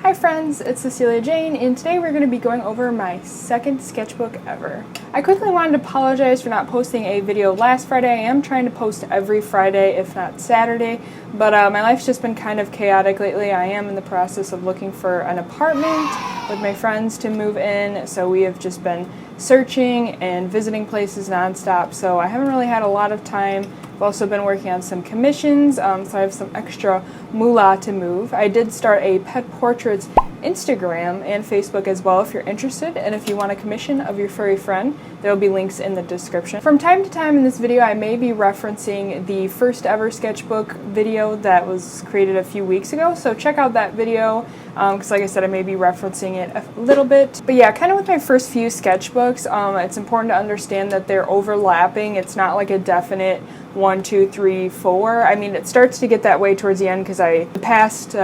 Hi friends, it's Cecilia Jane, and today we're going to be going over my second sketchbook ever. I quickly wanted to apologize for not posting a video last Friday. I am trying to post every Friday, if not Saturday, but my life's just been kind of chaotic lately. I am in the process of looking for an apartment with my friends to move in, so we have just been searching and visiting places nonstop, so I haven't really had a lot of time. I've also been working on some commissions, so I have some extra moolah to move. I did start a pet portraits Instagram and Facebook as well if you're interested, and if you want a commission of your furry friend, there will be links in the description. From time to time in this video, I may be referencing the first ever sketchbook video that was created a few weeks ago, so check out that video, because like I said, I may be referencing it a little bit. But yeah, kind of with my first few sketchbooks, it's important to understand that they're overlapping. It's not like a definite 1, 2, 3, 4. I mean, it starts to get that way towards the end because the past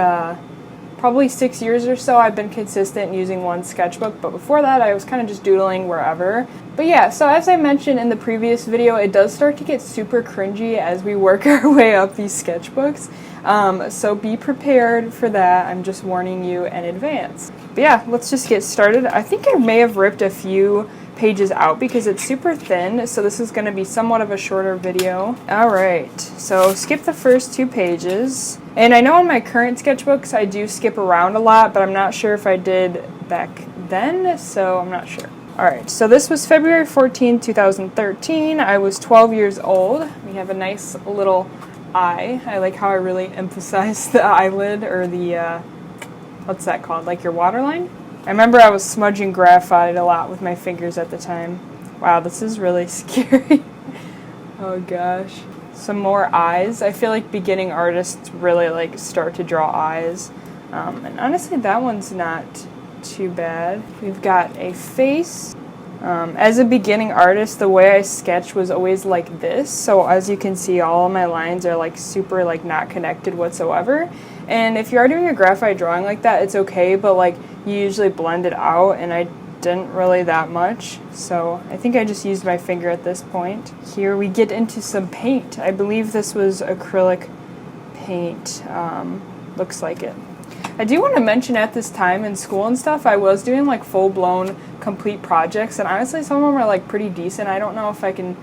probably 6 years or so I've been consistent in using one sketchbook, but before that I was kind of just doodling wherever. But yeah, so as I mentioned in the previous video, it does start to get super cringy as we work our way up these sketchbooks. So be prepared for that. I'm just warning you in advance. But yeah, let's just get started. I think I may have ripped a few pages out because it's super thin, so this is going to be somewhat of a shorter video. Alright, so skip the first 2 pages. And I know in my current sketchbooks I do skip around a lot, but I'm not sure if I did back then, so I'm not sure. Alright, so this was February 14, 2013. I was 12 years old. We have a nice little eye. I like how I really emphasize the eyelid, or the, what's that called, like your waterline? I remember I was smudging graphite a lot with my fingers at the time. Wow, this is really scary. Oh gosh. Some more eyes. I feel like beginning artists really like start to draw eyes. And honestly, that one's not too bad. We've got a face. As a beginning artist, the way I sketch was always like this. So as you can see, all of my lines are like super like not connected whatsoever. And if you are doing a graphite drawing like that, it's okay, but like you usually blend it out, and I didn't really that much, so I think I just used my finger at this point. Here we get into some paint. I believe this was acrylic paint, looks like it. I do want to mention at this time in school and stuff, I was doing like full-blown complete projects, and honestly some of them are like pretty decent. I don't know if I can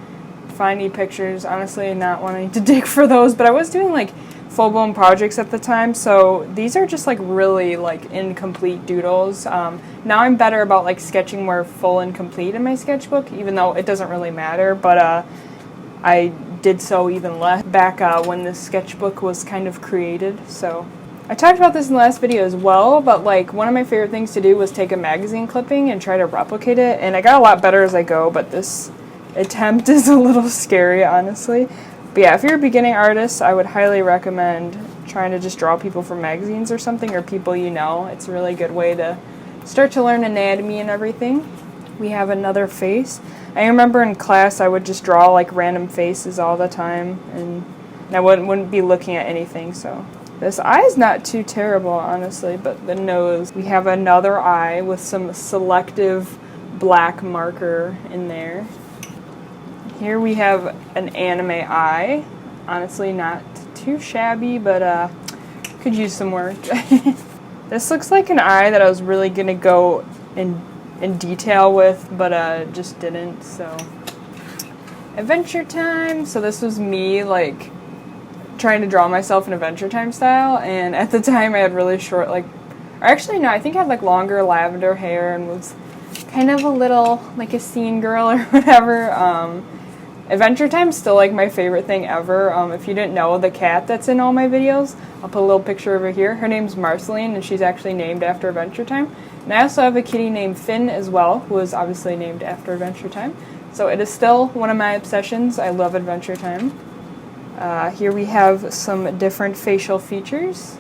find any pictures, honestly not wanting to dig for those, but I was doing like full-blown projects at the time, so these are just like really like incomplete doodles. Now I'm better about like sketching more full and complete in my sketchbook, even though it doesn't really matter, but I did so even less back when this sketchbook was kind of created. So I talked about this in the last video as well, but like one of my favorite things to do was take a magazine clipping and try to replicate it, and I got a lot better as I go, but this attempt is a little scary, honestly. But yeah, if you're a beginning artist, I would highly recommend trying to just draw people from magazines or something, or people you know. It's a really good way to start to learn anatomy and everything. We have another face. I remember in class I would just draw like random faces all the time, and I wouldn't be looking at anything, so. This eye is not too terrible, honestly, but the nose. We have another eye with some selective black marker in there. Here we have an anime eye. Honestly, not too shabby, but could use some work. This looks like an eye that I was really gonna go in detail with, but just didn't. So, Adventure Time. So this was me like trying to draw myself in Adventure Time style, and at the time I had really short, like, or actually no, I think I had like longer lavender hair and was kind of a little like a scene girl or whatever. Adventure Time's still like my favorite thing ever. If you didn't know, the cat that's in all my videos, I'll put a little picture over here. Her name's Marceline, and she's actually named after Adventure Time. And I also have a kitty named Finn as well, who is obviously named after Adventure Time. So it is still one of my obsessions. I love Adventure Time. Here we have some different facial features.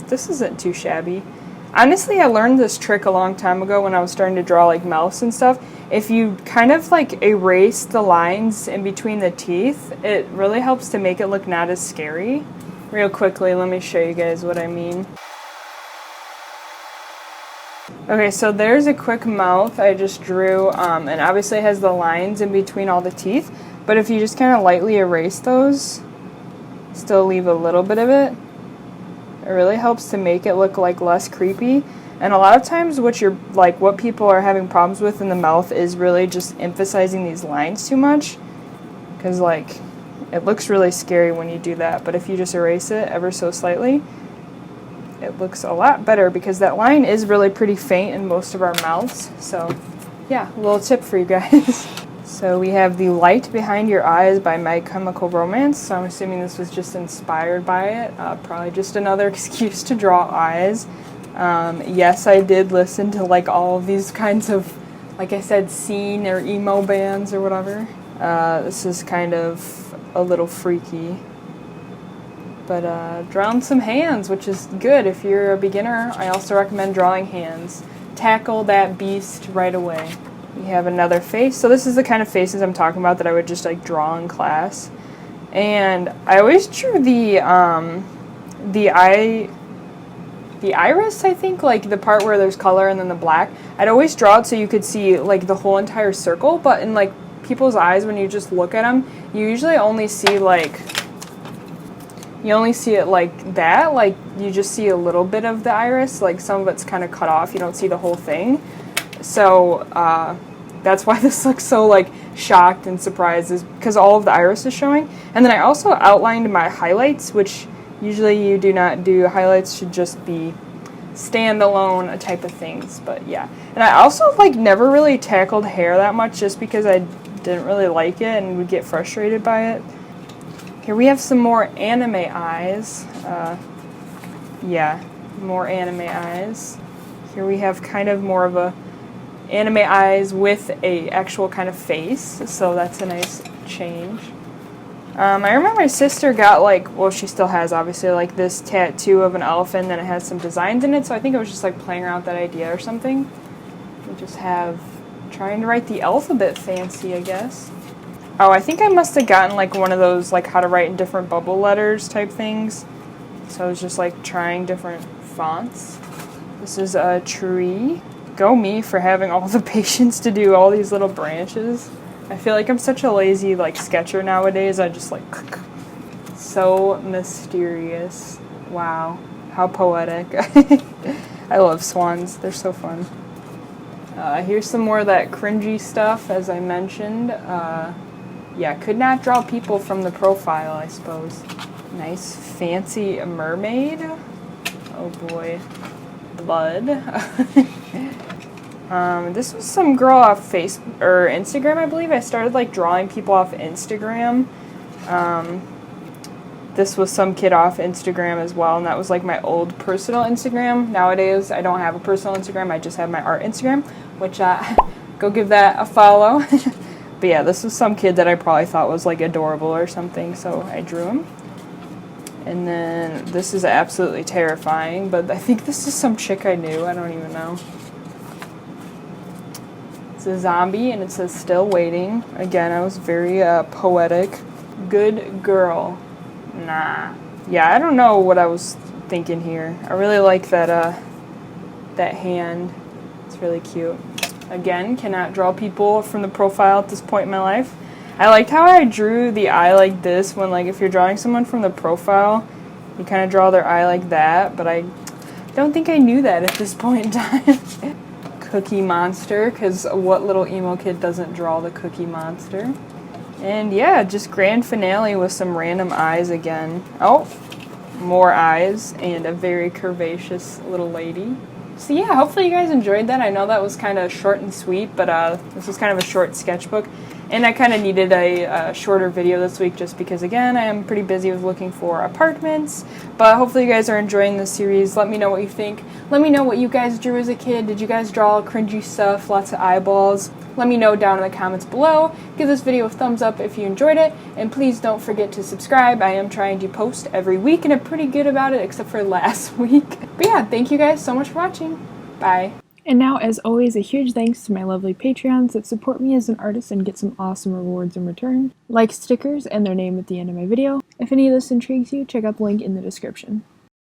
This isn't too shabby. Honestly, I learned this trick a long time ago when I was starting to draw like mouths and stuff. If you kind of like erase the lines in between the teeth, it really helps to make it look not as scary. Real quickly, let me show you guys what I mean. Okay, so there's a quick mouth I just drew, and obviously it has the lines in between all the teeth, but if you just kind of lightly erase those, still leave a little bit of it, It really helps to make it look like less creepy. And a lot of times what people are having problems with in the mouth is really just emphasizing these lines too much. Because like, it looks really scary when you do that. But if you just erase it ever so slightly, it looks a lot better because that line is really pretty faint in most of our mouths. So yeah, a little tip for you guys. So we have The Light Behind Your Eyes by My Chemical Romance. So I'm assuming this was just inspired by it. Probably just another excuse to draw eyes. Yes, I did listen to like all of these kinds of, like I said, scene or emo bands or whatever. This is kind of a little freaky. But drawn some hands, which is good if you're a beginner. I also recommend drawing hands. Tackle that beast right away. We have another face. So this is the kind of faces I'm talking about that I would just like draw in class. And I always drew the iris, I think, like the part where there's color and then the black. I'd always draw it so you could see like the whole entire circle, but in like people's eyes when you just look at them, you usually only see it like that, like you just see a little bit of the iris, like some of it's kind of cut off, you don't see the whole thing. So that's why this looks so like shocked and surprised, is because all of the iris is showing. And then I also outlined my highlights, which usually you do not do. Highlights should just be standalone type of things, but yeah. And I also like never really tackled hair that much just because I didn't really like it and would get frustrated by it. Here we have some more anime eyes. Yeah, more anime eyes. Here we have kind of more of a anime eyes with a actual kind of face, so that's a nice change. I remember my sister got like, well, she still has obviously, like this tattoo of an elephant and it has some designs in it, so I think it was just like playing around with that idea or something. We just have trying to write the alphabet fancy, I guess. Oh, I think I must have gotten like one of those like how to write in different bubble letters type things. So I was just like trying different fonts. This is a tree. Go me for having all the patience to do all these little branches. I feel like I'm such a lazy like sketcher nowadays. I just like so mysterious. Wow, how poetic. I love swans. They're so fun. Here's some more of that cringy stuff, as I mentioned. Yeah, could not draw people from the profile, I suppose. Nice fancy mermaid. Oh boy. Blood. This was some girl off Facebook or Instagram, I believe. I started like drawing people off Instagram. This was some kid off Instagram as well, and that was like my old personal Instagram. Nowadays, I don't have a personal Instagram. I just have my art Instagram, which go give that a follow. But yeah, this was some kid that I probably thought was like adorable or something, so I drew him. And then this is absolutely terrifying, but I think this is some chick I knew. I don't even know. It's a zombie, and it says still waiting. Again, I was very poetic. Good girl. Nah. Yeah, I don't know what I was thinking here. I really like that that hand. It's really cute. Again, cannot draw people from the profile at this point in my life. I liked how I drew the eye like this when, like, if you're drawing someone from the profile, you kind of draw their eye like that, but I don't think I knew that at this point in time. Cookie Monster, because what little emo kid doesn't draw the Cookie Monster? And yeah, just grand finale with some random eyes again. Oh, more eyes and a very curvaceous little lady. So yeah, hopefully you guys enjoyed that. I know that was kind of short and sweet, but this was kind of a short sketchbook. And I kind of needed a shorter video this week just because, again, I am pretty busy with looking for apartments. But hopefully you guys are enjoying this series. Let me know what you think. Let me know what you guys drew as a kid. Did you guys draw cringy stuff, lots of eyeballs? Let me know down in the comments below. Give this video a thumbs up if you enjoyed it. And please don't forget to subscribe. I am trying to post every week, and I'm pretty good about it except for last week. But yeah, thank you guys so much for watching. Bye. And now, as always, a huge thanks to my lovely Patreons that support me as an artist and get some awesome rewards in return, like stickers and their name at the end of my video. If any of this intrigues you, check out the link in the description.